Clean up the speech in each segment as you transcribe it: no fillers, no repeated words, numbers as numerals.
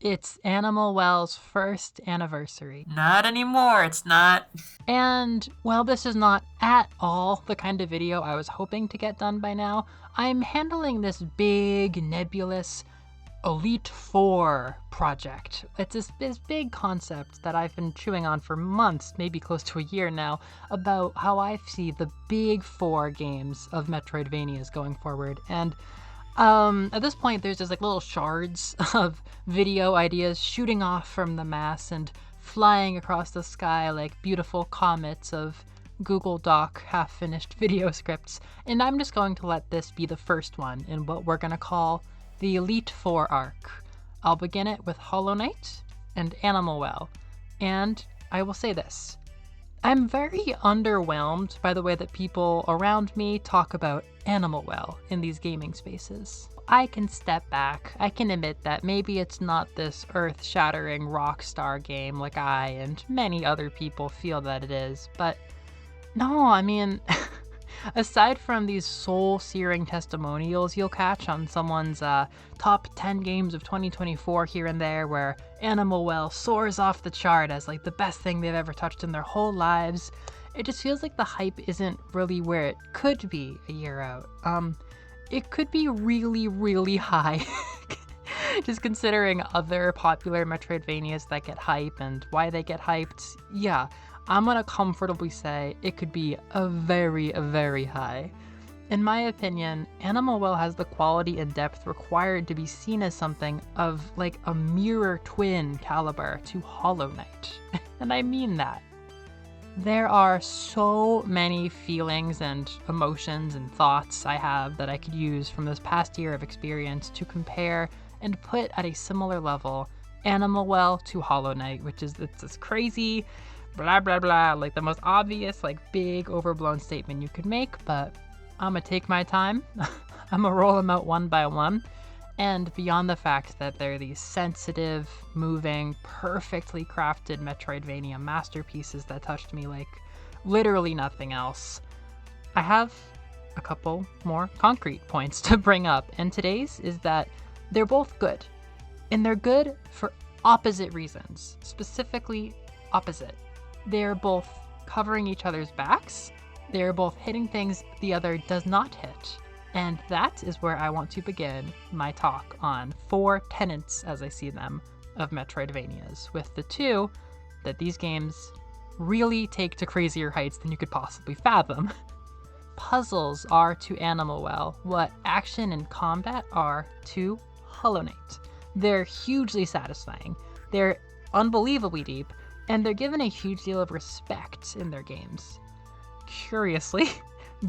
It's Animal Well's first anniversary. Not anymore, it's not. And, well, this is not at all the kind of video I was hoping to get done by now. I'm handling this big, nebulous Elite Four project. It's this big concept that I've been chewing on for months, maybe close to a year now, about how I see the big four games of Metroidvanias going forward. And at this point, there's just like little shards of video ideas shooting off from the mass and flying across the sky like beautiful comets of Google Doc half-finished video scripts. And I'm just going to let this be the first one in what we're going to call the Elite Four arc. I'll begin it with Hollow Knight and Animal Well. And I will say this. I'm very underwhelmed by the way that people around me talk about Animal Well in these gaming spaces. I can step back. I can admit that maybe it's not this earth-shattering rock star game like I and many other people feel that it is, but no, I mean, aside from these soul-searing testimonials you'll catch on someone's top 10 games of 2024 here and there, where Animal Well soars off the chart as like the best thing they've ever touched in their whole lives, it just feels like the hype isn't really where it could be a year out. It could be really, really high. Just considering other popular Metroidvanias that get hype and why they get hyped, yeah, I'm gonna comfortably say it could be a very high. In my opinion, Animal Well has the quality and depth required to be seen as something of like a mirror twin caliber to Hollow Knight. And I mean that. There are so many feelings and emotions and thoughts I have that I could use from this past year of experience to compare and put at a similar level Animal Well to Hollow Knight, which is this crazy blah blah blah, like the most obvious, like big overblown statement you could make, but I'm gonna take my time. I'm gonna roll them out one by one. And beyond the fact that they're these sensitive, moving, perfectly crafted Metroidvania masterpieces that touched me like literally nothing else, I have a couple more concrete points to bring up. And today's is that they're both good. And they're good for opposite reasons. Specifically, opposite. They're both covering each other's backs. They're both hitting things the other does not hit. And that is where I want to begin my talk on four tenets, as I see them, of Metroidvanias, with the two that these games really take to crazier heights than you could possibly fathom. Puzzles are to Animal Well what action and combat are to Hollow Knight. They're hugely satisfying, they're unbelievably deep, and they're given a huge deal of respect in their games. Curiously,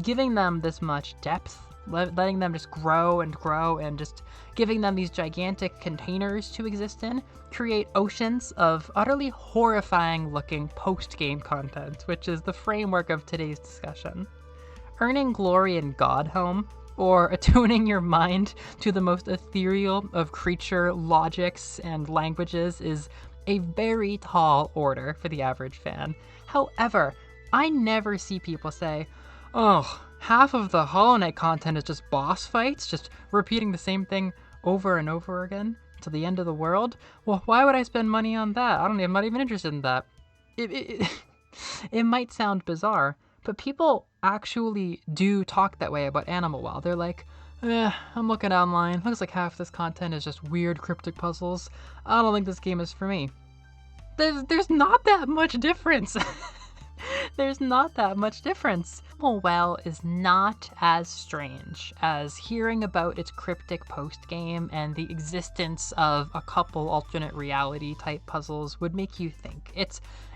giving them this much depth, letting them just grow and just giving them these gigantic containers to exist in, create oceans of utterly horrifying looking post-game content, which is the framework of today's discussion. Earning glory in Godhelm, or attuning your mind to the most ethereal of creature logics and languages, is a very tall order for the average fan. However, I never see people say, oh, half of the Hollow Knight content is just boss fights, just repeating the same thing over and over again to the end of the world. Well, why would I spend money on that? I'm not even interested in that. It might sound bizarre, but people actually do talk that way about Animal Well. They're like, I'm looking online. Looks like half this content is just weird cryptic puzzles. I don't think this game is for me. There's not that much difference. There's not that much difference. Animal Well is not as strange as hearing about its cryptic post-game and the existence of a couple alternate reality type puzzles would make you think.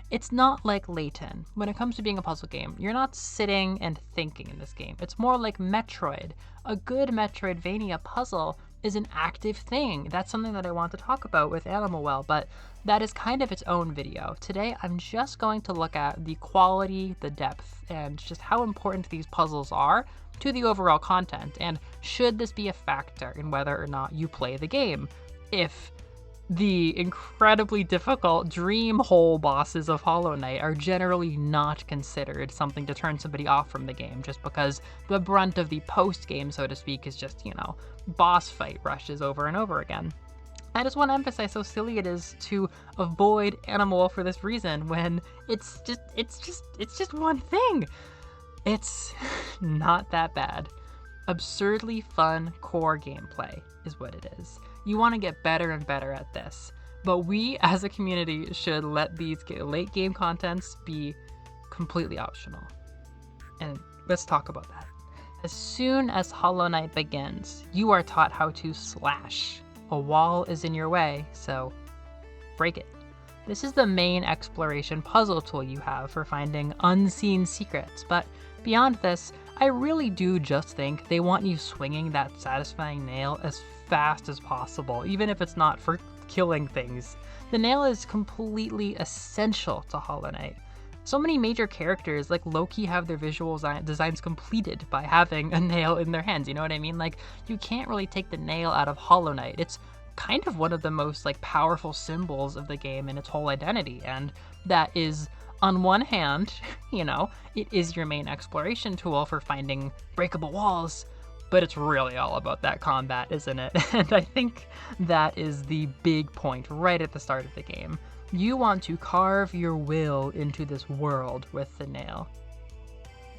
It's not like Layton. When it comes to being a puzzle game, you're not sitting and thinking in this game. It's more like Metroid. A good Metroidvania puzzle is an active thing. That's something that I want to talk about with Animal Well, but that is kind of its own video. Today, I'm just going to look at the quality, the depth, and just how important these puzzles are to the overall content, and should this be a factor in whether or not you play the game. If the incredibly difficult dream hole bosses of Hollow Knight are generally not considered something to turn somebody off from the game, just because the brunt of the post-game, so to speak, is just, boss fight rushes over and over again. I just want to emphasize how silly it is to avoid Animal for this reason when it's just one thing. It's not that bad. Absurdly fun core gameplay is what it is. You want to get better and better at this, but we as a community should let these late game contents be completely optional. And let's talk about that. As soon as Hollow Knight begins, you are taught how to slash. A wall is in your way, so break it. This is the main exploration puzzle tool you have for finding unseen secrets, but beyond this, I really do just think they want you swinging that satisfying nail as fast as possible, even if it's not for killing things. The nail is completely essential to Hollow Knight. So many major characters like lowkey have their visual designs completed by having a nail in their hands, you know what I mean? Like, you can't really take the nail out of Hollow Knight. It's kind of one of the most like powerful symbols of the game and its whole identity, and that is, on one hand, it is your main exploration tool for finding breakable walls, but it's really all about that combat, isn't it? And I think that is the big point right at the start of the game. You want to carve your will into this world with the nail.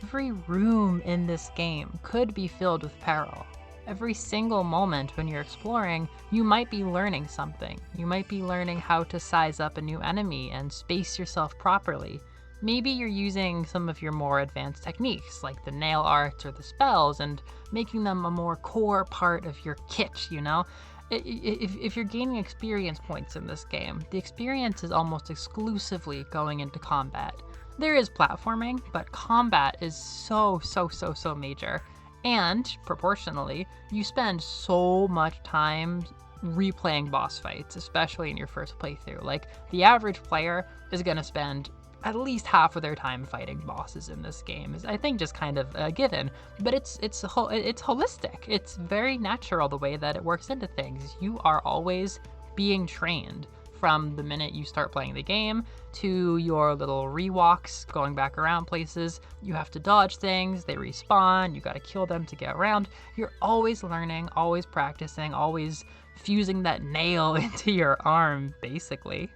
Every room in this game could be filled with peril. Every single moment when you're exploring, you might be learning something. You might be learning how to size up a new enemy and space yourself properly. Maybe you're using some of your more advanced techniques, like the nail arts or the spells, and making them a more core part of your kit, If you're gaining experience points in this game, the experience is almost exclusively going into combat. There is platforming, but combat is so major. And, proportionally, you spend so much time replaying boss fights, especially in your first playthrough. Like, the average player is going to spend at least half of their time fighting bosses in this game, is I think just kind of a given, but it's holistic. It's very natural the way that it works into things. You are always being trained from the minute you start playing the game to your little rewalks, going back around places. You have to dodge things, they respawn, you gotta kill them to get around. You're always learning, always practicing, always fusing that nail into your arm, basically.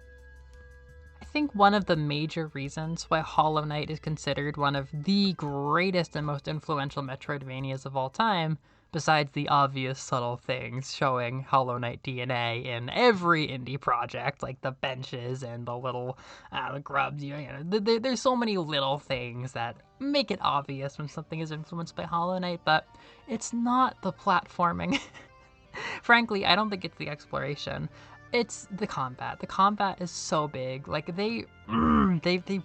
I think one of the major reasons why Hollow Knight is considered one of the greatest and most influential Metroidvanias of all time, besides the obvious subtle things showing Hollow Knight DNA in every indie project, like the benches and the little grubs, there's so many little things that make it obvious when something is influenced by Hollow Knight, but it's not the platforming. Frankly, I don't think it's the exploration. It's the combat. The combat is so big. Like, they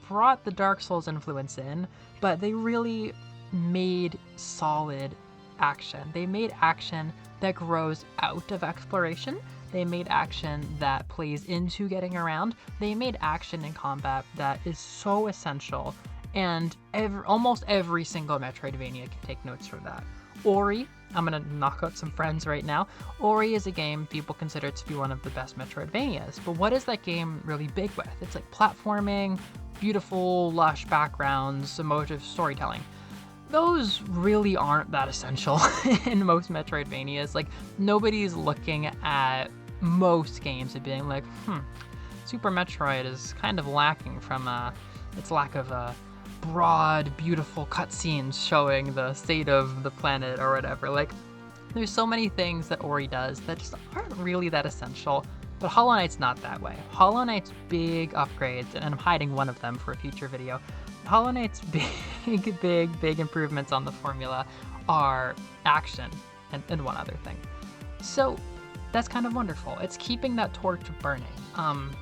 brought the Dark Souls influence in, but they really made solid action. They made action that grows out of exploration. They made action that plays into getting around. They made action in combat that is so essential, and almost every single Metroidvania can take notes from that. Ori, I'm gonna knock out some friends right now. Ori is a game people consider to be one of the best Metroidvanias, but what is that game really big with? It's like platforming, beautiful, lush backgrounds, emotive storytelling. Those really aren't that essential in most Metroidvanias. Like, nobody's looking at most games and being like, Super Metroid is kind of lacking from its lack of broad, beautiful cutscenes showing the state of the planet or whatever. Like, there's so many things that Ori does that just aren't really that essential, but Hollow Knight's not that way. Hollow Knight's big upgrades, and I'm hiding one of them for a future video, Hollow Knight's big improvements on the formula are action and one other thing. So that's kind of wonderful. It's keeping that torch burning.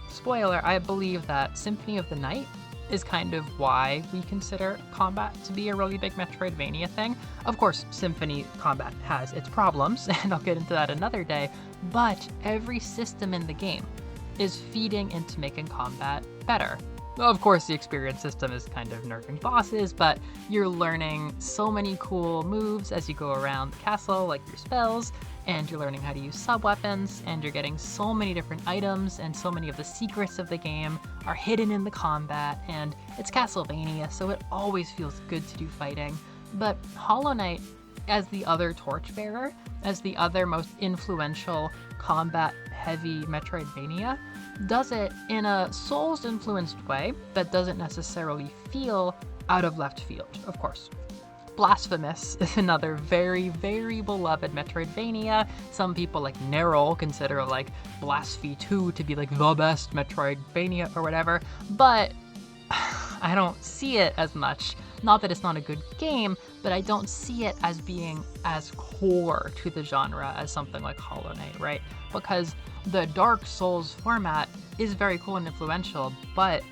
Spoiler, I believe that Symphony of the Night is kind of why we consider combat to be a really big Metroidvania thing. Of course, Symphony combat has its problems, and I'll get into that another day, but every system in the game is feeding into making combat better. Of course, the experience system is kind of nerfing bosses, but you're learning so many cool moves as you go around the castle, like your spells, and you're learning how to use sub-weapons, and you're getting so many different items, and so many of the secrets of the game are hidden in the combat, and it's Castlevania, so it always feels good to do fighting. But Hollow Knight, as the other torchbearer, as the other most influential combat heavy Metroidvania does it in a Souls-influenced way that doesn't necessarily feel out of left field, of course. Blasphemous is another very, very beloved Metroidvania. Some people like Nerol consider like Blasphemy 2 to be like the best Metroidvania or whatever, but I don't see it as much. Not that it's not a good game, but I don't see it as being as core to the genre as something like Hollow Knight, right? Because the Dark Souls format is very cool and influential, but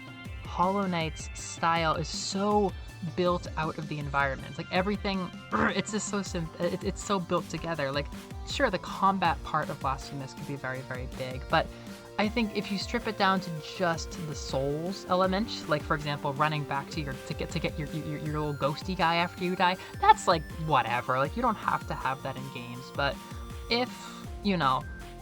Hollow Knight's style is so built out of the environment. Like everything, it's just so it's so built together. Like, sure, the combat part of Blasphemous could be very, very big, but I think if you strip it down to just the Souls element, like for example, running back to get your little ghosty guy after you die, that's like whatever. Like you don't have to have that in games. But if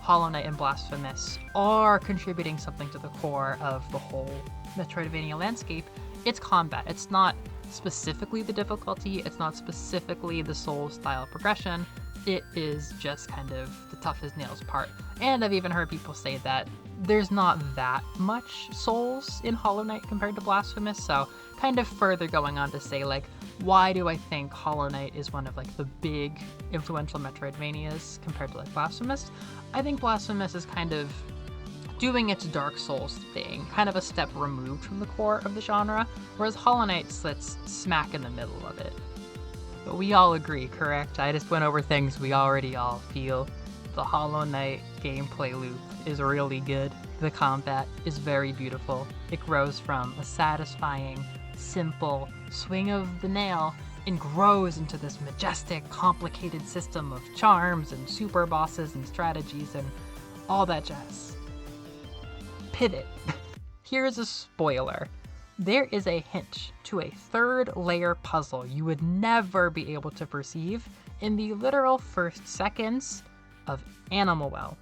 Hollow Knight and Blasphemous are contributing something to the core of the whole Metroidvania landscape, it's combat. It's not specifically the difficulty. It's not specifically the Souls style progression. It is just kind of the tough as nails part. And I've even heard people say that there's not that much Souls in Hollow Knight compared to Blasphemous, so kind of further going on to say, like, why do I think Hollow Knight is one of, like, the big influential Metroidvanias compared to, like, Blasphemous? I think Blasphemous is kind of doing its Dark Souls thing, kind of a step removed from the core of the genre, whereas Hollow Knight sits smack in the middle of it. But we all agree, correct? I just went over things we already all feel. The Hollow Knight gameplay loop is really good. The combat is very beautiful. It grows from a satisfying, simple swing of the nail and grows into this majestic, complicated system of charms and super bosses and strategies and all that jazz. Pivot. Here's a spoiler. There is a hint to a third layer puzzle you would never be able to perceive in the literal first seconds of Animal Well.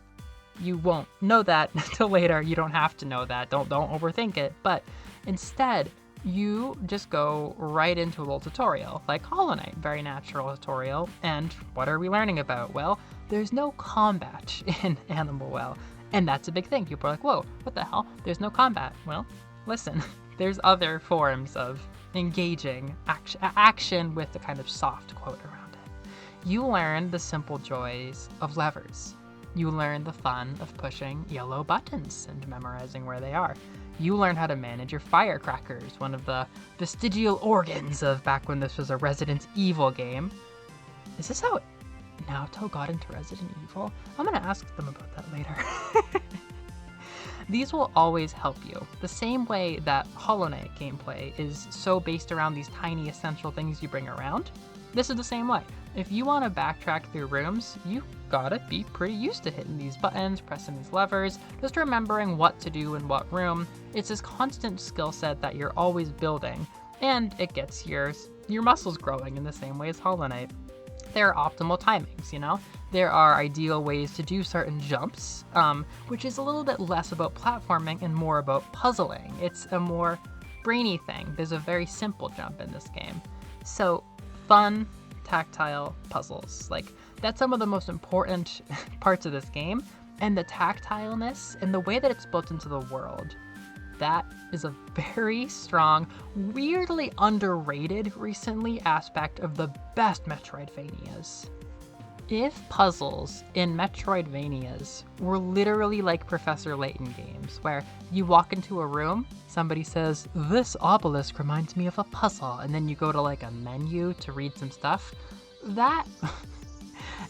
You won't know that until later. You don't have to know that. Don't overthink it. But instead, you just go right into a little tutorial, like Hollow Knight, very natural tutorial. And what are we learning about? Well, there's no combat in Animal Well. And that's a big thing. People are like, whoa, what the hell? There's no combat. Well, listen, there's other forms of engaging action with the kind of soft quote around it. You learn the simple joys of levers. You learn the fun of pushing yellow buttons and memorizing where they are. You learn how to manage your firecrackers, one of the vestigial organs of back when this was a Resident Evil game. Is this how Naoto got into Resident Evil? I'm gonna ask them about that later. These will always help you. The same way that Hollow Knight gameplay is so based around these tiny essential things you bring around, this is the same way. If you want to backtrack through rooms, you gotta be pretty used to hitting these buttons, pressing these levers, just remembering what to do in what room. It's this constant skill set that you're always building, and it gets your muscles growing in the same way as Hollow Knight. There are optimal timings, There are ideal ways to do certain jumps, which is a little bit less about platforming and more about puzzling. It's a more brainy thing. There's a very simple jump in this game. So, fun, tactile puzzles. Like, that's some of the most important parts of this game, and the tactileness and the way that it's built into the world. That is a very strong, weirdly underrated recently aspect of the best Metroidvanias. If puzzles in Metroidvanias were literally like Professor Layton games, where you walk into a room, somebody says, "This obelisk reminds me of a puzzle," and then you go to like a menu to read some stuff,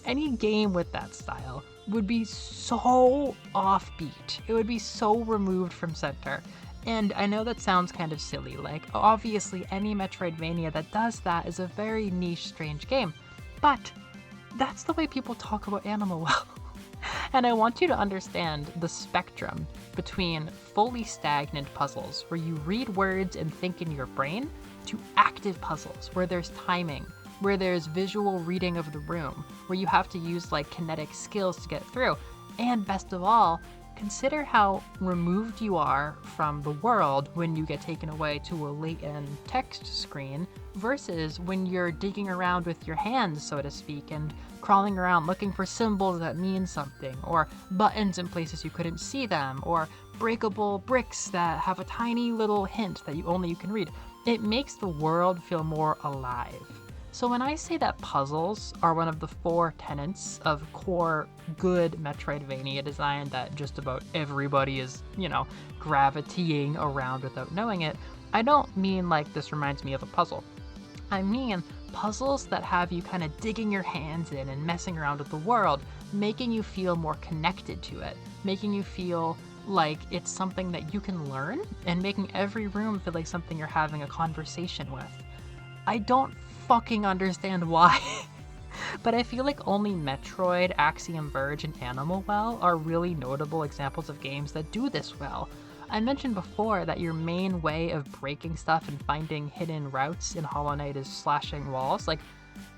any game with that style would be so offbeat. It would be so removed from center. And I know that sounds kind of silly, like obviously any Metroidvania that does that is a very niche, strange game, but that's the way people talk about Animal Well. And I want you to understand the spectrum between fully stagnant puzzles where you read words and think in your brain to active puzzles where there's timing, where there's visual reading of the room, where you have to use like kinetic skills to get through, and best of all, consider how removed you are from the world when you get taken away to a latent text screen versus when you're digging around with your hands, so to speak, and crawling around looking for symbols that mean something, or buttons in places you couldn't see them, or breakable bricks that have a tiny little hint that only you can read. It makes the world feel more alive. So when I say that puzzles are one of the 4 tenets of core good Metroidvania design that just about everybody is, gravitating around without knowing it, I don't mean like this reminds me of a puzzle. I mean puzzles that have you kind of digging your hands in and messing around with the world, making you feel more connected to it, making you feel like it's something that you can learn, and making every room feel like something you're having a conversation with. I don't fucking understand why. But I feel like only Metroid, Axiom Verge, and Animal Well are really notable examples of games that do this well. I mentioned before that your main way of breaking stuff and finding hidden routes in Hollow Knight is slashing walls. Like,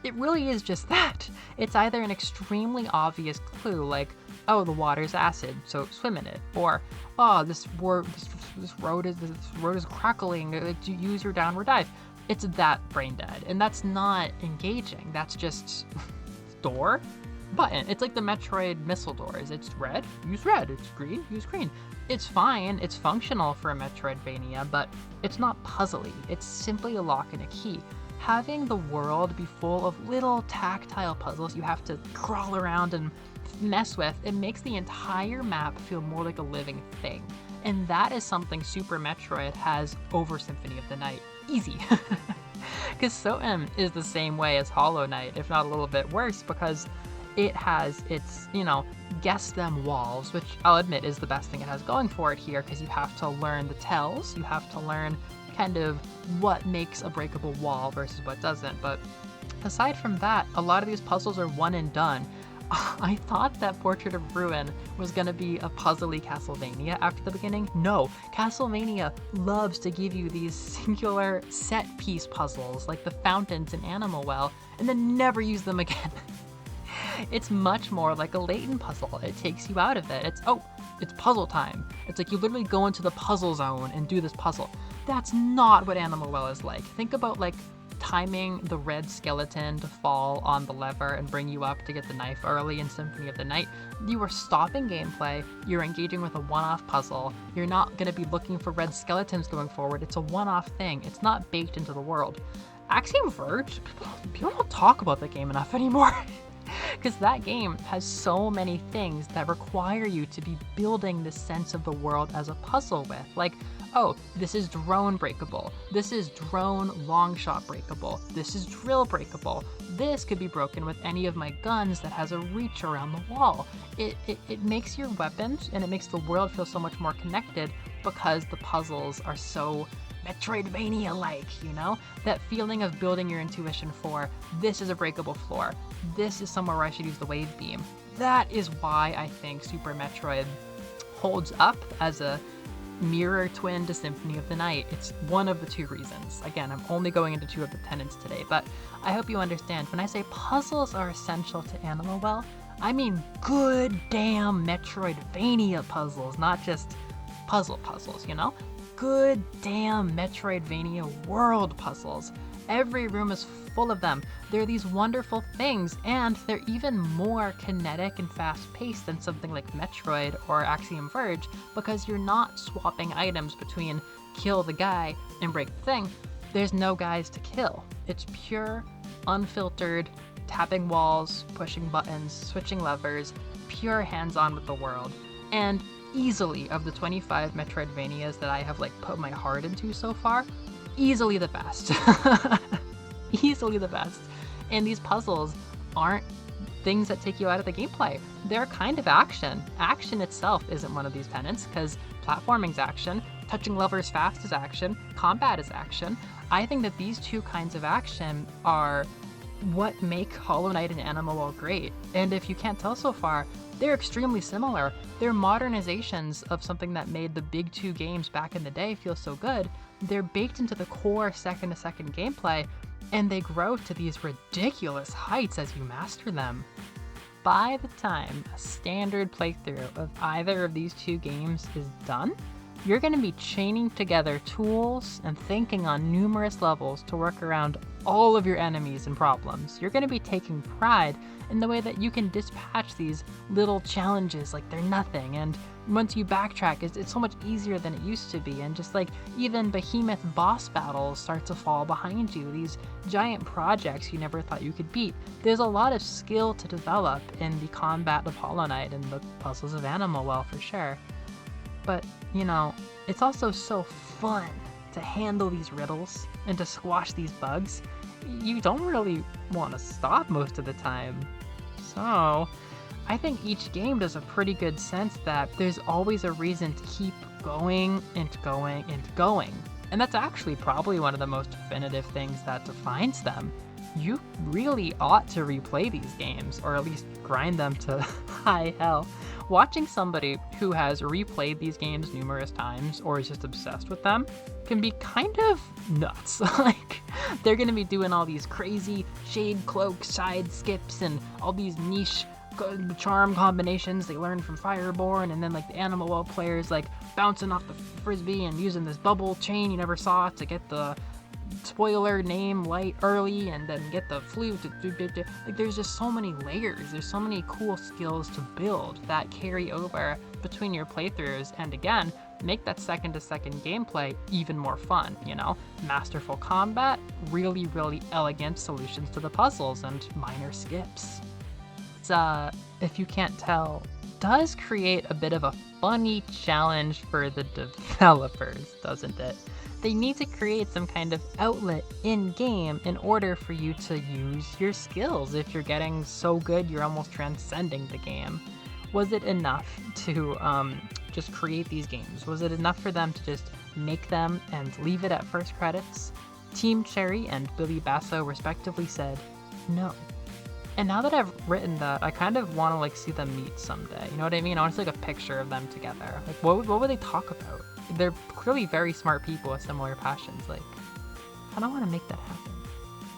it really is just that. It's either an extremely obvious clue, like, oh, the water's acid, so swim in it, or oh, this road is crackling, like, use your downward dive. It's that brain dead, and that's not engaging. That's just door, button. It's like the Metroid missile doors. It's red, use red. It's green, use green. It's fine, it's functional for a Metroidvania, but it's not puzzly. It's simply a lock and a key. Having the world be full of little tactile puzzles you have to crawl around and mess with, it makes the entire map feel more like a living thing. And that is something Super Metroid has over Symphony of the Night. Easy. Because SOTM is the same way as Hollow Knight, if not a little bit worse, because it has its, guess them walls, which I'll admit is the best thing it has going for it here, because you have to learn the tells, you have to learn kind of what makes a breakable wall versus what doesn't. But aside from that, a lot of these puzzles are one and done. I thought that Portrait of Ruin was going to be a puzzly Castlevania after the beginning. No, Castlevania loves to give you these singular set-piece puzzles like the fountains in Animal Well, and then never use them again. It's much more like a latent puzzle. It takes you out of it. It's puzzle time. It's like you literally go into the puzzle zone and do this puzzle. That's not what Animal Well is like. Think about like timing the red skeleton to fall on the lever and bring you up to get the knife early in Symphony of the Night. You are stopping gameplay, you're engaging with a one-off puzzle, you're not going to be looking for red skeletons going forward, it's a one-off thing, it's not baked into the world. Axiom Verge, people don't talk about that game enough anymore. Because that game has so many things that require you to be building this sense of the world as a puzzle with. Like, oh, this is drone breakable. This is drone long shot breakable. This is drill breakable. This could be broken with any of my guns that has a reach around the wall. It makes your weapons and it makes the world feel so much more connected because the puzzles are so Metroidvania-like, That feeling of building your intuition for, this is a breakable floor, this is somewhere where I should use the wave beam. That is why I think Super Metroid holds up as a mirror twin to Symphony of the Night. It's one of the 2 reasons. Again, I'm only going into 2 of the tenets today, but I hope you understand. When I say puzzles are essential to Animal Well, I mean good damn Metroidvania puzzles, not just puzzles, Good damn Metroidvania world puzzles. Every room is full of them. They're these wonderful things, and they're even more kinetic and fast-paced than something like Metroid or Axiom Verge, because you're not swapping items between kill the guy and break the thing. There's no guys to kill. It's pure, unfiltered, tapping walls, pushing buttons, switching levers, pure hands-on with the world. And easily, of the 25 Metroidvanias that I have put my heart into so far, easily the best. Easily the best. And these puzzles aren't things that take you out of the gameplay. They're kind of action. Action itself isn't one of these tenets, because platforming's action, touching levers fast is action, combat is action. I think that these 2 kinds of action are what make Hollow Knight and Animal Well great. And if you can't tell so far, they're extremely similar. They're modernizations of something that made the big 2 games back in the day feel so good. They're baked into the core second-to-second gameplay, and they grow to these ridiculous heights as you master them. by the time a standard playthrough of either of these two games is done, you're going to be chaining together tools and thinking on numerous levels to work around all of your enemies and problems. You're going to be taking pride in the way that you can dispatch these little challenges like they're nothing, and once you backtrack, it's so much easier than it used to be, and just like even behemoth boss battles start to fall behind you, these giant projects you never thought you could beat. There's a lot of skill to develop in the combat of Hollow Knight and the puzzles of Animal Well for sure. But, you know, it's also so fun to handle these riddles and to squash these bugs. You don't really want to stop most of the time. So, I think each game does a pretty good sense that there's always a reason to keep going and going and going. And that's actually probably one of the most definitive things that defines them. You really ought to replay these games, or at least grind them to high hell. Watching somebody who has replayed these games numerous times or is just obsessed with them can be kind of nuts. Like, they're gonna be doing all these crazy shade cloak side skips and all these niche charm combinations they learned from Fireborn, and then like the Animal Well players like bouncing off the frisbee and using this bubble chain you never saw to get the spoiler name light early and then get the flute. Like, there's just so many layers, there's so many cool skills to build that carry over between your playthroughs, and again, make that second to second gameplay even more fun, you know? Masterful combat, really, really elegant solutions to the puzzles, and minor skips. It's, if you can't tell, does create a bit of a funny challenge for the developers, doesn't it? They need to create some kind of outlet in-game in order for you to use your skills if you're getting so good you're almost transcending the game. Was it enough to just create these games? Was it enough for them to just make them and leave it at first credits? Team Cherry and Billy Basso respectively said no. And now that I've written that, I kind of want to like see them meet someday. You know what I mean? I want to see like a picture of them together. Like, what would they talk about? They're clearly very smart people with similar passions. Like, I don't want to make that happen.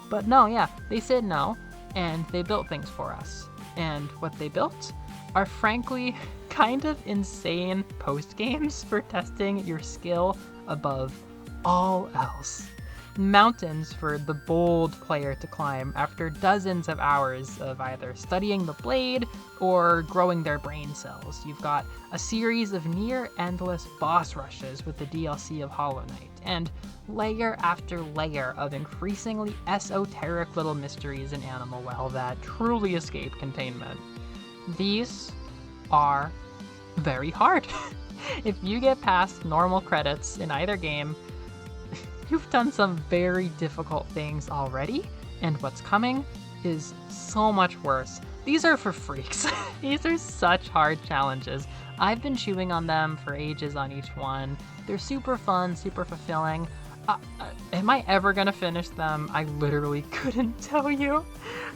But no, yeah, they said no, and they built things for us. And what they built are frankly kind of insane post games for testing your skill above all else. Mountains for the bold player to climb after dozens of hours of either studying the blade or growing their brain cells. You've got a series of near endless boss rushes with the DLC of Hollow Knight, and layer after layer of increasingly esoteric little mysteries in Animal Well that truly escape containment. These are very hard. If you get past normal credits in either game, you've done some very difficult things already, and what's coming is so much worse. These are for freaks. These are such hard challenges. I've been chewing on them for ages on each one. They're super fun, super fulfilling. Am I ever gonna finish them? I literally couldn't tell you.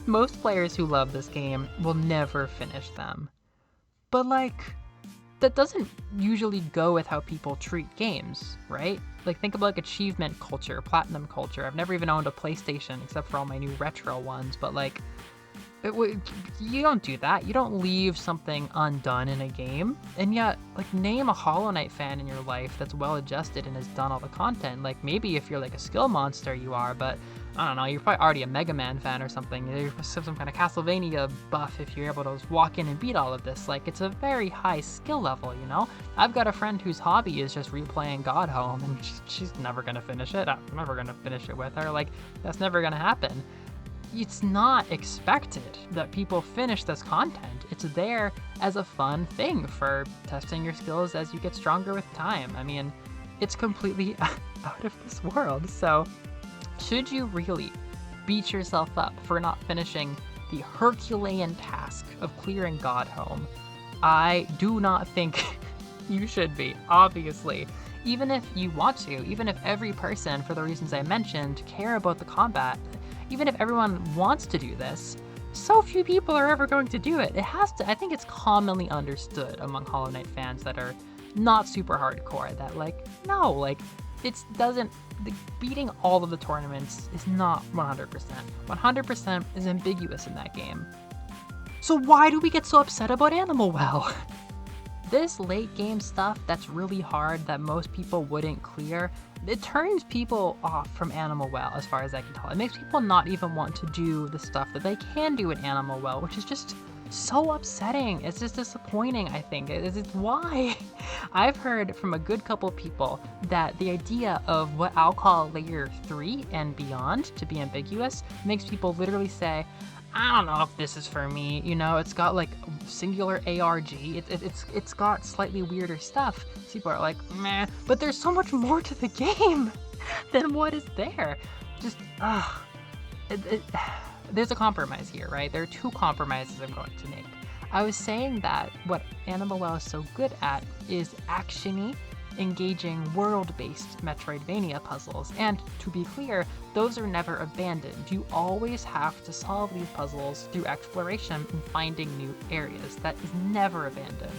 Most players who love this game will never finish them. But like, that doesn't usually go with how people treat games, right? Like, think about like achievement culture, platinum culture. I've never even owned a PlayStation except for all my new retro ones, but like, you don't do that. You don't leave something undone in a game. And yet, like, name a Hollow Knight fan in your life that's well adjusted and has done all the content. Like, maybe if you're like a skill monster you are, but I don't know, you're probably already a Mega Man fan or something. You're some kind of Castlevania buff if you're able to just walk in and beat all of this. Like, it's a very high skill level, you know? I've got a friend whose hobby is just replaying God Home, and she's never gonna finish it. I'm never gonna finish it with her. Like, that's never gonna happen. It's not expected that people finish this content. It's there as a fun thing for testing your skills as you get stronger with time. I mean, it's completely out of this world. So, should you really beat yourself up for not finishing the Herculean task of clearing God Home? I do not think you should be, obviously. Even if you want to, even if every person, for the reasons I mentioned, care about the combat, even if everyone wants to do this, so few people are ever going to do it. It has to, I think it's commonly understood among Hollow Knight fans that are not super hardcore that like, no, like, it doesn't, beating all of the tournaments is not 100%. 100% is ambiguous in that game. So why do we get so upset about Animal Well? This late game stuff that's really hard that most people wouldn't clear, it turns people off from Animal Well as far as I can tell. It makes people not even want to do the stuff that they can do in Animal Well, which is just so upsetting. It's just disappointing, I think. It's why. I've heard from a good couple people that the idea of what I'll call layer 3 and beyond to be ambiguous makes people literally say, I don't know if this is for me, you know, it's got like singular ARG, it's got slightly weirder stuff. People are like, meh, but there's so much more to the game than what is there. Just, there's a compromise here, right? There are two compromises I'm going to make. I was saying that what Animal Well is so good at is action-y, engaging world-based Metroidvania puzzles, and to be clear, those are never abandoned. You always have to solve these puzzles through exploration and finding new areas. That is never abandoned.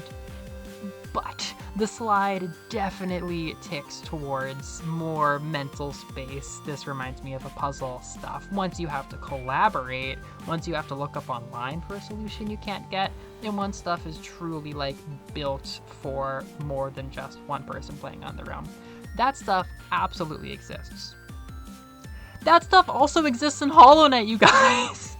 But the slide definitely ticks towards more mental space. This reminds me of a puzzle stuff. Once you have to collaborate, once you have to look up online for a solution you can't get, and once stuff is truly like built for more than just one person playing on their own. That stuff absolutely exists. That stuff also exists in Hollow Knight, you guys!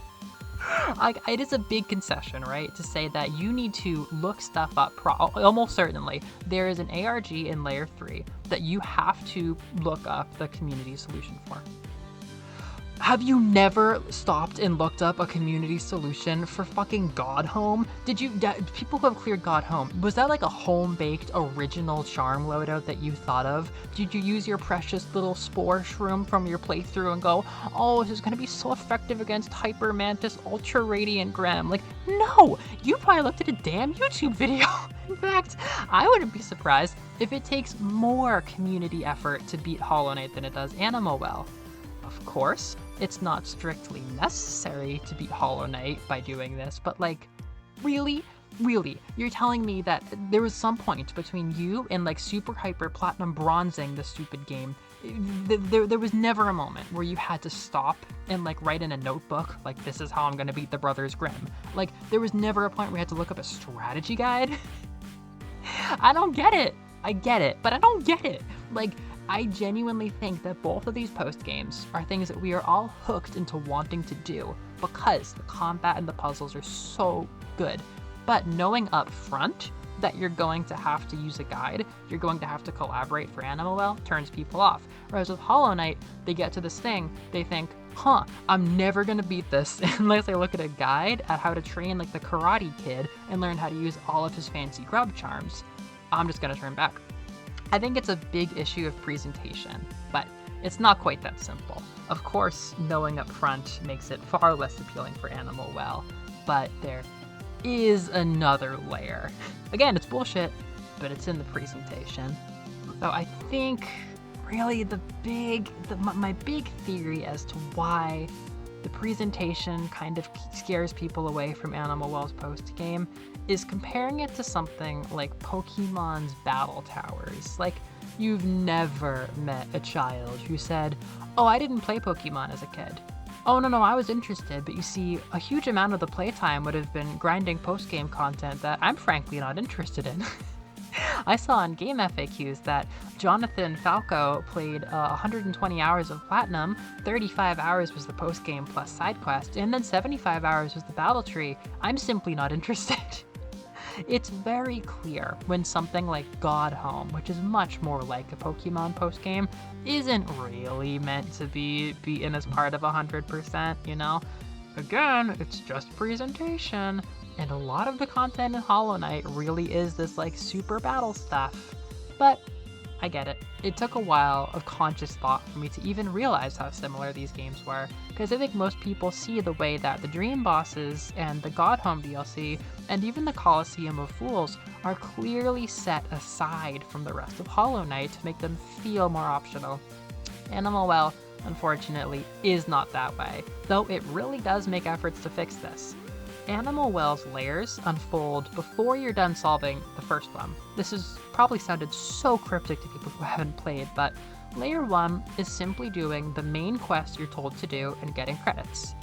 Like, it is a big concession, right, to say that you need to look stuff up. Almost certainly, there is an ARG in Layer 3 that you have to look up the community solution for. Have you never stopped and looked up a community solution for fucking God Home? People who have cleared God Home, was that like a home-baked original charm loadout that you thought of? Did you use your precious little spore shroom from your playthrough and go, oh, this is gonna be so effective against Hyper Mantis Ultra Radiant Grem? Like, no! You probably looked at a damn YouTube video. In fact, I wouldn't be surprised if it takes more community effort to beat Hollow Knight than it does Animal Well. Of course, it's not strictly necessary to beat Hollow Knight by doing this, but like, really? Really? You're telling me that there was some point between you and like super hyper platinum bronzing the stupid game, there was never a moment where you had to stop and like write in a notebook, like, this is how I'm gonna beat the Brothers Grimm. Like, there was never a point where you had to look up a strategy guide. I don't get it. I get it, but I don't get it. Like, I genuinely think that both of these post games are things that we are all hooked into wanting to do because the combat and the puzzles are so good. But knowing up front that you're going to have to use a guide, you're going to have to collaborate for Animal Well, turns people off. Whereas with Hollow Knight, they get to this thing, they think, I'm never gonna beat this unless I look at a guide at how to train like the Karate Kid and learn how to use all of his fancy grub charms. I'm just gonna turn back. I think it's a big issue of presentation, but it's not quite that simple. Of course, knowing up front makes it far less appealing for Animal Well, but there is another layer. Again, it's bullshit, but it's in the presentation. So I think really my big theory as to why the presentation kind of scares people away from Animal Well's post-game is comparing it to something like Pokemon's Battle Towers. Like, you've never met a child who said, oh, I didn't play Pokemon as a kid. Oh, no, I was interested, but you see, a huge amount of the playtime would have been grinding post-game content that I'm frankly not interested in. I saw in game FAQs that Jonathan Falco played 120 hours of Platinum, 35 hours was the post-game plus side quest, and then 75 hours was the battle tree. I'm simply not interested. It's very clear when something like God Home, which is much more like a Pokemon post-game, isn't really meant to be beaten as part of 100%, you know? Again, it's just presentation. And a lot of the content in Hollow Knight really is this like super battle stuff. But I get it. It took a while of conscious thought for me to even realize how similar these games were, because I think most people see the way that the Dream Bosses and the God Home DLC and even the Coliseum of Fools are clearly set aside from the rest of Hollow Knight to make them feel more optional. Animal Well, unfortunately, is not that way, though it really does make efforts to fix this. Animal Well's layers unfold before you're done solving the first one. This has probably sounded so cryptic to people who haven't played, but Layer 1 is simply doing the main quest you're told to do and getting credits.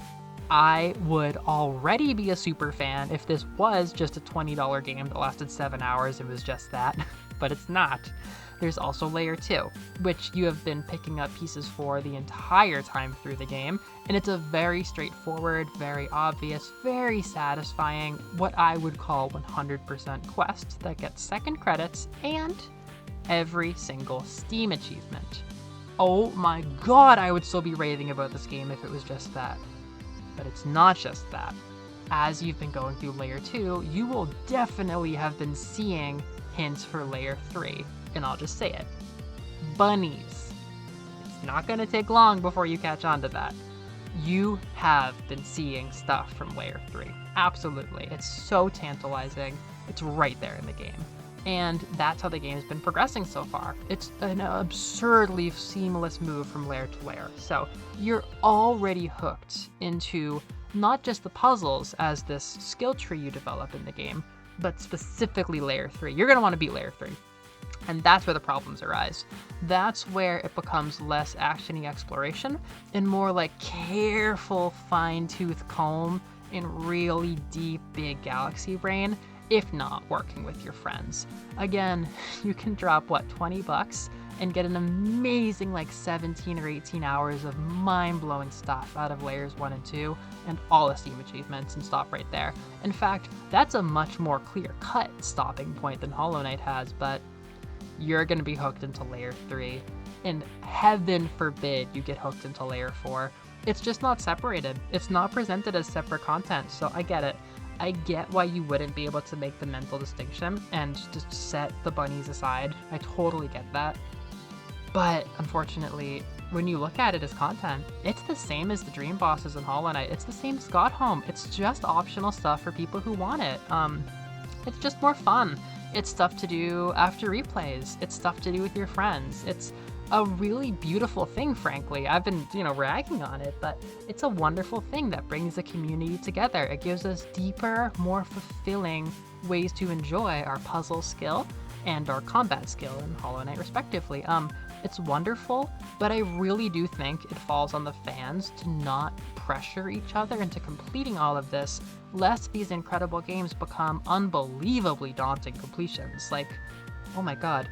I would already be a super fan if this was just a $20 game that lasted 7 hours and was just that, but it's not. There's also Layer 2, which you have been picking up pieces for the entire time through the game, and it's a very straightforward, very obvious, very satisfying, what I would call 100% quest that gets second credits and every single Steam achievement. Oh my god, I would still be raving about this game if it was just that. But it's not just that. As you've been going through Layer 2, you will definitely have been seeing hints for Layer 3. And I'll just say it. Bunnies. It's not going to take long before you catch on to that. You have been seeing stuff from Layer 3. Absolutely. It's so tantalizing. It's right there in the game. And that's how the game's been progressing so far. It's an absurdly seamless move from layer to layer. So you're already hooked into not just the puzzles as this skill tree you develop in the game, but specifically Layer 3. You're going to want to beat Layer 3. And that's where the problems arise. That's where it becomes less action-y exploration and more like careful fine-tooth comb in really deep, big galaxy brain, if not working with your friends. Again, you can drop, what, $20 and get an amazing like 17 or 18 hours of mind-blowing stuff out of layers 1 and 2 and all the Steam achievements and stop right there. In fact, that's a much more clear-cut stopping point than Hollow Knight has, but you're going to be hooked into Layer 3, and heaven forbid you get hooked into Layer 4. It's just not separated. It's not presented as separate content, so I get it. I get why you wouldn't be able to make the mental distinction and just set the bunnies aside. I totally get that. But unfortunately, when you look at it as content, it's the same as the dream bosses in Hollow Knight. It's the same as God Home. It's just optional stuff for people who want it. It's just more fun. It's stuff to do after replays. It's stuff to do with your friends. It's a really beautiful thing, frankly. I've been, ragging on it, but it's a wonderful thing that brings the community together. It gives us deeper, more fulfilling ways to enjoy our puzzle skill and our combat skill in Hollow Knight, respectively. It's wonderful, but I really do think it falls on the fans to not pressure each other into completing all of this, lest these incredible games become unbelievably daunting completions. Like, oh my god,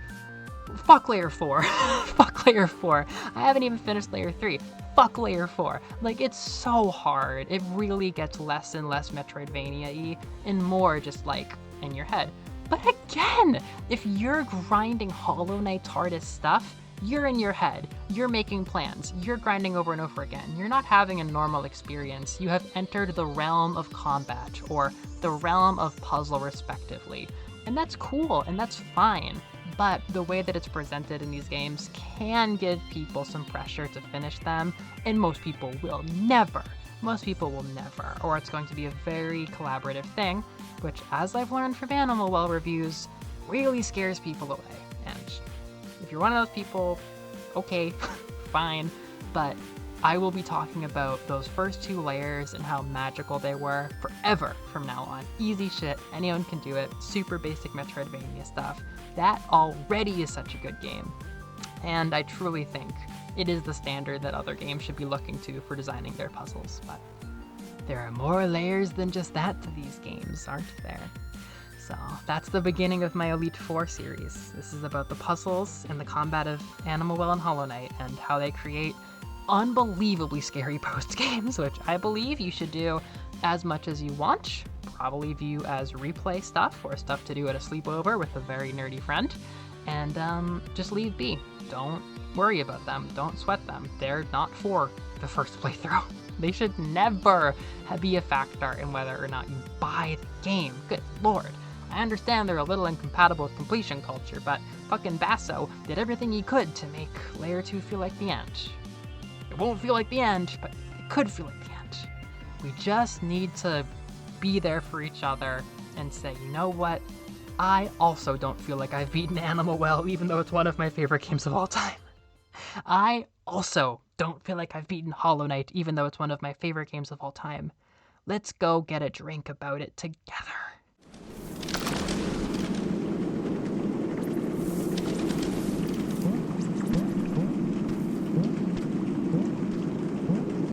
fuck Layer 4. Fuck Layer 4. I haven't even finished Layer 3. Fuck Layer 4. Like, it's so hard. It really gets less and less Metroidvania-y and more just, like, in your head. But again, if you're grinding Hollow Knight's hardest stuff, you're in your head, you're making plans, you're grinding over and over again. You're not having a normal experience. You have entered the realm of combat or the realm of puzzle, respectively. And that's cool and that's fine. But the way that it's presented in these games can give people some pressure to finish them, and most people will never. Most people will never, or it's going to be a very collaborative thing, which, as I've learned from Animal Well reviews, really scares people away. And if you're one of those people, okay, fine, but I will be talking about those first 2 layers and how magical they were forever from now on. Easy shit, anyone can do it, super basic Metroidvania stuff. That already is such a good game. And I truly think it is the standard that other games should be looking to for designing their puzzles. But there are more layers than just that to these games, aren't there? So that's the beginning of my Elite Four series. This is about the puzzles and the combat of Animal Well and Hollow Knight and how they create unbelievably scary post-games, which I believe you should do as much as you want. Probably view as replay stuff or stuff to do at a sleepover with a very nerdy friend. And just leave be. Don't worry about them. Don't sweat them. They're not for the first playthrough. They should never be a factor in whether or not you buy the game. Good lord. I understand they're a little incompatible with completion culture, but fucking Basso did everything he could to make Layer 2 feel like the end. It won't feel like the end, but it could feel like the end. We just need to be there for each other and say, you know what? I also don't feel like I've beaten Animal Well, even though it's one of my favorite games of all time. I also don't feel like I've beaten Hollow Knight, even though it's one of my favorite games of all time. Let's go get a drink about it together.